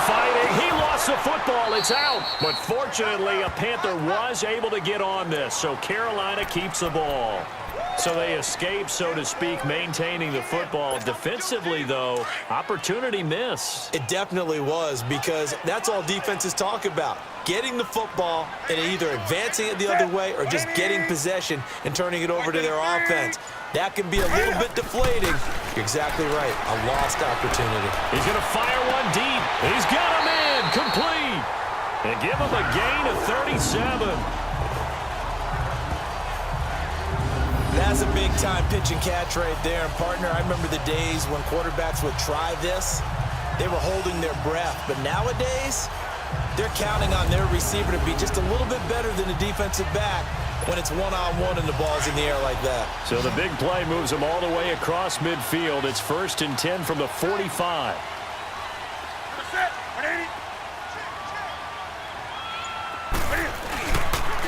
fighting. He lost the football. It's out. But fortunately, a Panther was able to get on this, so Carolina keeps the ball. So they escape, so to speak, maintaining the football. Defensively, though, opportunity missed. It definitely was, because that's all defenses talk about. Getting the football and either advancing it the other way or just getting possession and turning it over to their offense. That can be a little bit deflating. You're exactly right. A lost opportunity. He's going to fire one deep. He's got him in. Complete. And give him a gain of 37. That's a big-time pitch and catch right there. And, partner, I remember the days when quarterbacks would try this. They were holding their breath. But nowadays, they're counting on their receiver to be just a little bit better than a defensive back when it's one-on-one and the ball's in the air like that. So the big play moves them all the way across midfield. It's 1st and 10 from the 45.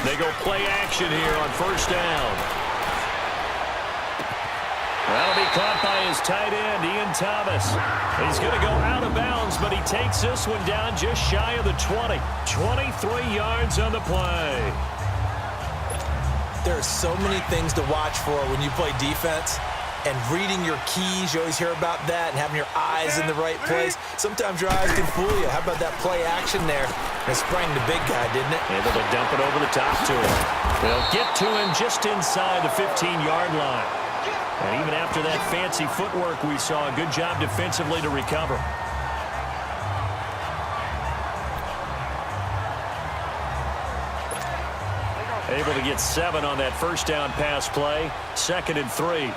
They go play action here on 1st down. That'll be caught by his tight end, Ian Thomas. He's going to go out of bounds, but he takes this one down just shy of the 20. 23 yards on the play. There are so many things to watch for when you play defense. And reading your keys, you always hear about that, and having your eyes in the right place. Sometimes your eyes can fool you. How about that play action there? It sprang the big guy, didn't it? Able to dump it over the top to him. They'll get to him just inside the 15-yard line. And even after that fancy footwork we saw, a good job defensively to recover. Able to get 7 on that 1st down pass play. 2nd and 3.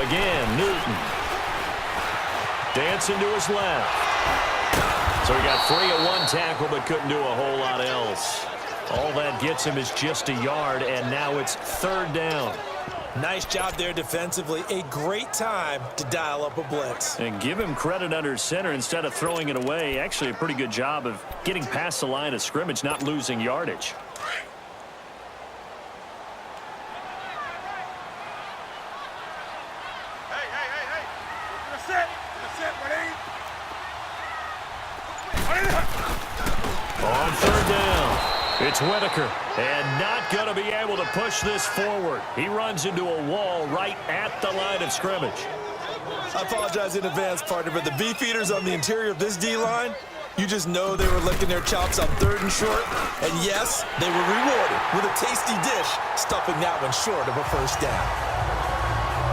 Again, Newton. Dancing to his left. So he got free at one tackle, but couldn't do a whole lot else. All that gets him is just a yard, and now it's 3rd down. Nice job there defensively. A great time to dial up a blitz. And give him credit under center instead of throwing it away. Actually, a pretty good job of getting past the line of scrimmage, not losing yardage. On 3rd down, it's Whitaker, and not going to be able to push this forward. He runs into a wall right at the line of scrimmage. I apologize in advance, partner, but the beefeaters on the interior of this D-line, you just know they were licking their chops on 3rd and short. And yes, they were rewarded with a tasty dish, stuffing that one short of a 1st down.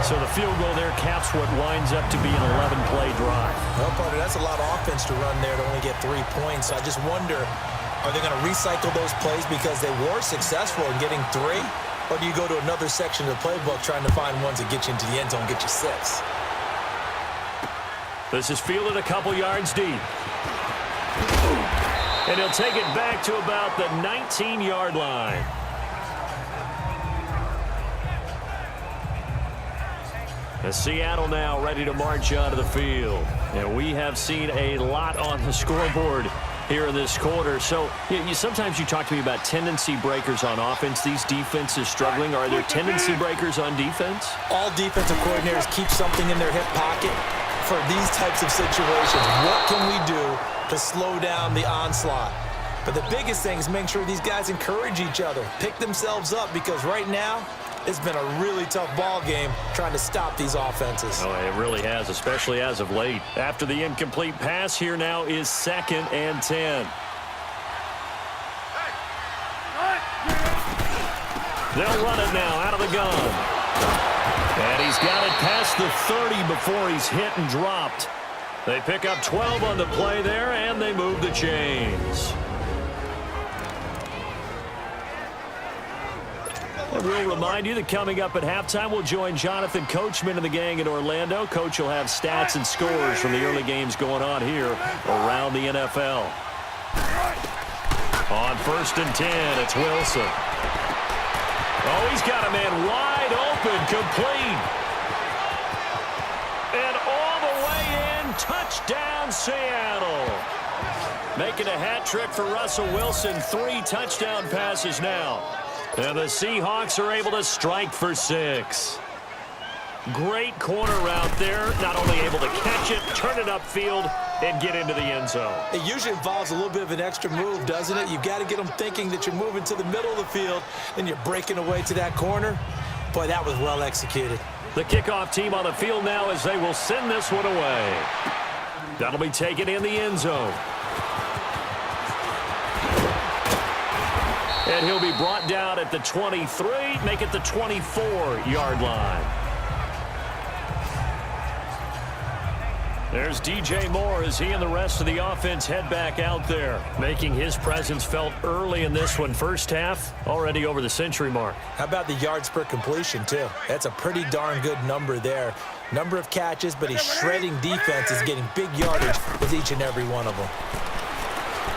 So the field goal there caps what winds up to be an 11-play drive. Well, partner, that's a lot of offense to run there to only get 3 points. I just wonder, are they going to recycle those plays because they were successful in getting 3? Or do you go to another section of the playbook trying to find ones that get you into the end zone, get you 6? This is fielded a couple yards deep. And he'll take it back to about the 19-yard line. As Seattle now ready to march onto the field. And we have seen a lot on the scoreboard here in this quarter. So sometimes you talk to me about tendency breakers on offense. These defenses struggling. Are there tendency breakers on defense? All defensive coordinators keep something in their hip pocket for these types of situations. What can we do to slow down the onslaught? But the biggest thing is making sure these guys encourage each other, pick themselves up, because right now, it's been a really tough ball game trying to stop these offenses. Oh, it really has, especially as of late. After the incomplete pass, here now is 2nd and 10. They'll run it now out of the gun. And he's got it past the 30 before he's hit and dropped. They pick up 12 on the play there, and they move the chains. And we'll remind you that coming up at halftime, we'll join Jonathan Coachman and the gang in Orlando. Coach will have stats and scores from the early games going on here around the NFL. On 1st and 10, it's Wilson. Oh, he's got a man wide open, complete. And all the way in, touchdown Seattle. Making a hat trick for Russell Wilson, 3 touchdown passes now. And the Seahawks are able to strike for 6. Great corner route there. Not only able to catch it, turn it upfield, and get into the end zone. It usually involves a little bit of an extra move, doesn't it? You've got to get them thinking that you're moving to the middle of the field, and you're breaking away to that corner. Boy, that was well executed. The kickoff team on the field now as they will send this one away. That'll be taken in the end zone. And he'll be brought down at the 23, make it the 24-yard line. There's DJ Moore as he and the rest of the offense head back out there, making his presence felt early in this one. First half, already over the century mark. How about the yards per completion, too? That's a pretty darn good number there. Number of catches, but he's shredding defenses, getting big yardage with each and every one of them.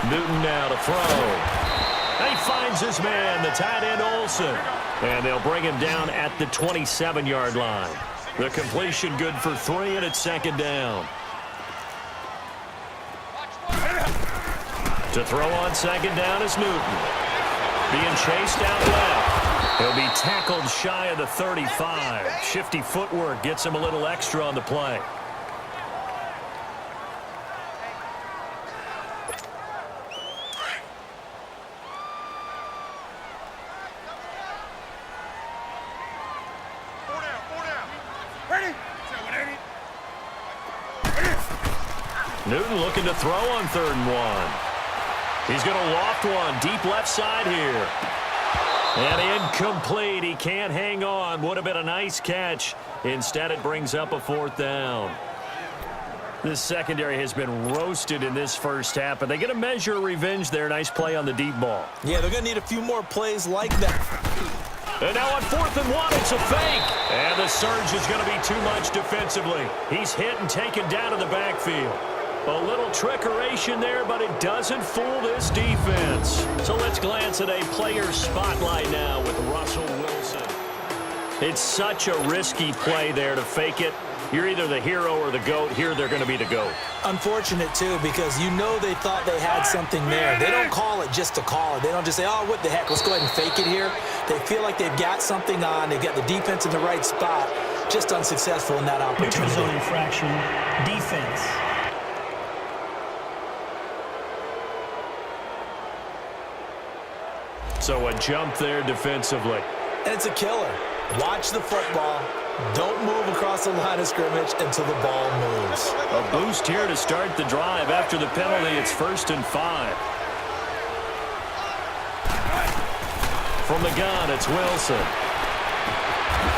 Newton now to throw. He finds his man, the tight end Olsen. And they'll bring him down at the 27-yard line. The completion good for 3, and it's second down. To throw on second down is Newton. Being chased out left. He'll be tackled shy of the 35. Shifty footwork gets him a little extra on the play. Newton looking to throw on 3rd and 1. He's going to loft one deep left side here. And incomplete. He can't hang on. Would have been a nice catch. Instead, it brings up a 4th down. This secondary has been roasted in this first half, but they get a measure of revenge there. Nice play on the deep ball. Yeah, they're going to need a few more plays like that. And now on 4th and 1, it's a fake. And the surge is going to be too much defensively. He's hit and taken down in the backfield. A little trickeration there, but it doesn't fool this defense. So let's glance at a player spotlight now with Russell Wilson. It's such a risky play there to fake it. You're either the hero or the GOAT. Here they're going to be the GOAT. Unfortunate, too, because you know they thought they had something there. They don't call it just to call it. They don't just say, oh, what the heck, let's go ahead and fake it here. They feel like they've got something on. They've got the defense in the right spot. Just unsuccessful in that opportunity. Neutral zone infraction, defense. So a jump there defensively. And it's a killer. Watch the football. Don't move across the line of scrimmage until the ball moves. A boost here to start the drive. After the penalty, it's 1st and 5. From the gun, it's Wilson.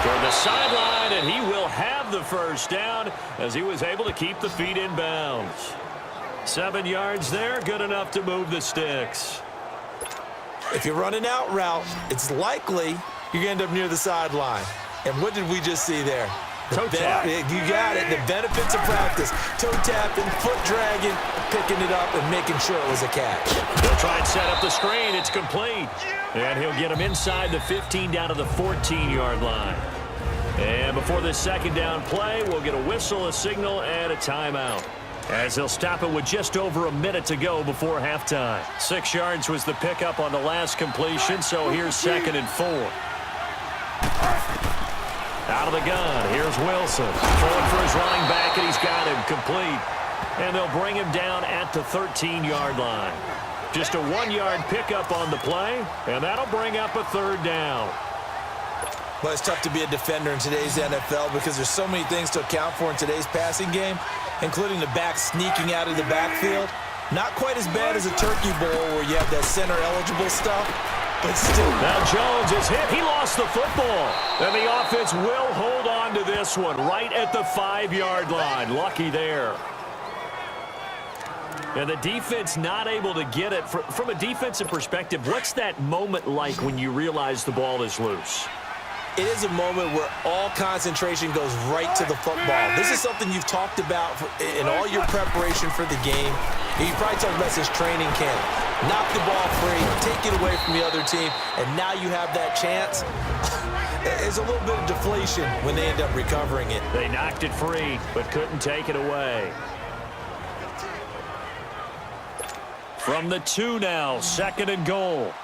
Toward the sideline, and he will have the first down as he was able to keep the feet in bounds. 7 yards there, good enough to move the sticks. If you're running out route, it's likely you're going to end up near the sideline. And what did we just see there? Toe tap. You got it. The benefits of practice. Toe tapping, foot dragging, picking it up, and making sure it was a catch. He'll try and set up the screen. It's complete. And he'll get him inside the 15 down to the 14-yard line. And before this second down play, we'll get a whistle, a signal, and a timeout. As he'll stop it with just over a minute to go before halftime. 6 yards was the pickup on the last completion, so here's 2nd and 4. Out of the gun, here's Wilson. Forward for his running back, and he's got him complete. And they'll bring him down at the 13-yard line. Just a 1-yard pickup on the play, and that'll bring up a 3rd down. Well, it's tough to be a defender in today's NFL because there's so many things to account for in today's passing game, including the back sneaking out of the backfield. Not quite as bad as a turkey bowl where you have that center-eligible stuff, but still. Now Jones is hit. He lost the football. And the offense will hold on to this one right at the 5-yard line. Lucky there. And the defense not able to get it. From a defensive perspective, what's that moment like when you realize the ball is loose? It is a moment where all concentration goes right to the football. This is something you've talked about in all your preparation for the game. You probably talked about this training camp. Knock the ball free, take it away from the other team, and now you have that chance. There's a little bit of deflation when they end up recovering it. They knocked it free, but couldn't take it away. From the 2 now, 2nd and goal.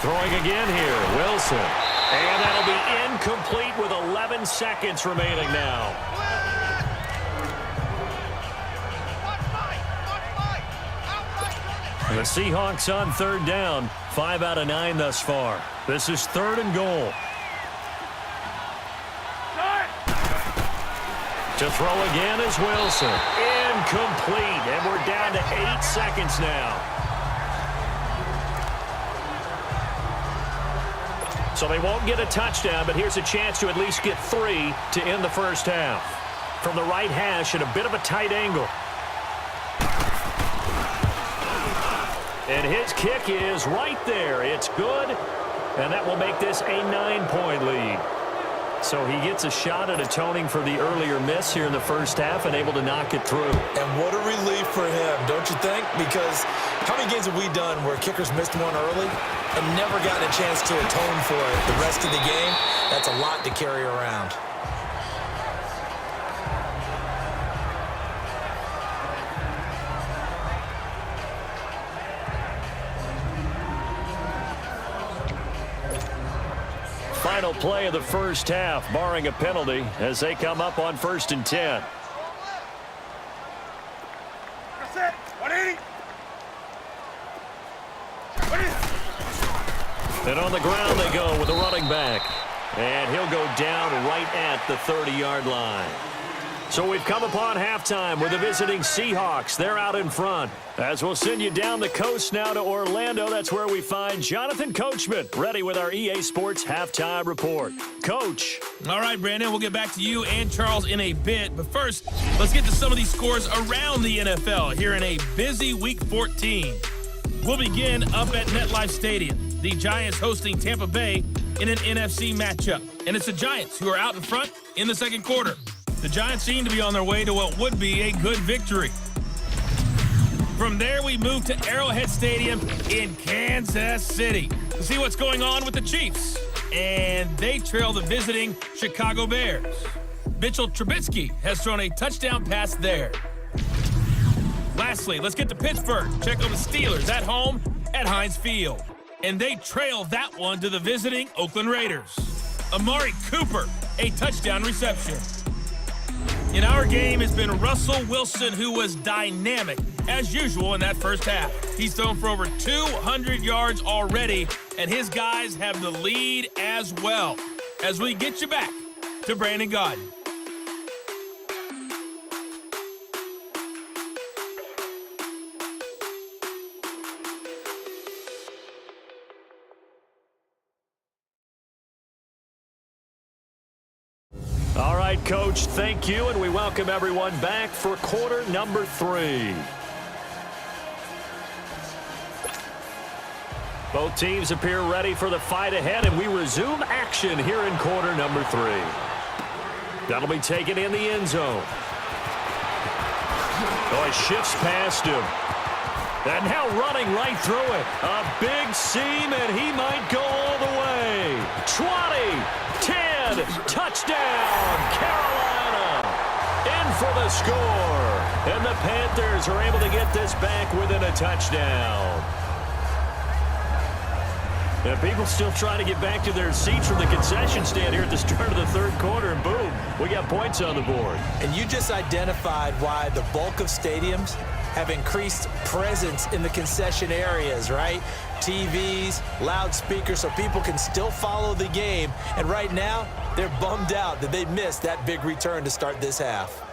Throwing again here, Wilson. And that'll be incomplete with 11 seconds remaining now. The Seahawks on third down, 5 out of 9 thus far. This is 3rd and goal. To throw again is Wilson. Incomplete, and we're down to 8 seconds now. So they won't get a touchdown, but here's a chance to at least get 3 to end the first half. From the right hash at a bit of a tight angle. And his kick is right there. It's good, and that will make this a 9-point lead. So he gets a shot at atoning for the earlier miss here in the first half and able to knock it through. And what a relief for him, don't you think? Because how many games have we done where kickers missed one early and never gotten a chance to atone for it the rest of the game? That's a lot to carry around. Final play of the first half, barring a penalty, as they come up on 1st and 10. That's it. 180. And on the ground they go with the running back. And he'll go down right at the 30-yard line. So we've come upon halftime with the visiting Seahawks. They're out in front. As we'll send you down the coast now to Orlando, that's where we find Jonathan Coachman, ready with our EA Sports Halftime Report. Coach. All right, Brandon, we'll get back to you and Charles in a bit. But first, let's get to some of these scores around the NFL here in a busy Week 14. We'll begin up at MetLife Stadium. The Giants hosting Tampa Bay in an NFC matchup. And it's the Giants who are out in front in the second quarter. The Giants seem to be on their way to what would be a good victory. From there, we move to Arrowhead Stadium in Kansas City to see what's going on with the Chiefs. And they trail the visiting Chicago Bears. Mitchell Trubisky has thrown a touchdown pass there. Lastly, let's get to Pittsburgh. Check on the Steelers at home at Heinz Field. And they trail that one to the visiting Oakland Raiders. Amari Cooper, a touchdown reception. In our game has been Russell Wilson, who was dynamic, as usual, in that first half. He's thrown for over 200 yards already, and his guys have the lead as well. As we get you back to Brandon Gaudin. All right, Coach, thank you, and we welcome everyone back for quarter number 3. Both teams appear ready for the fight ahead, and we resume action here in quarter number 3. That'll be taken in the end zone. Oh, he shifts past him. And now running right through it. A big seam, and he might go all the way. 20, 10, touchdown, Carolina. In for the score. And the Panthers are able to get this back within a touchdown. And people still trying to get back to their seats from the concession stand here at the start of the third quarter, and boom, we got points on the board. And you just identified why the bulk of stadiums have increased presence in the concession areas, right? TVs, loudspeakers, so people can still follow the game. And right now, they're bummed out that they missed that big return to start this half.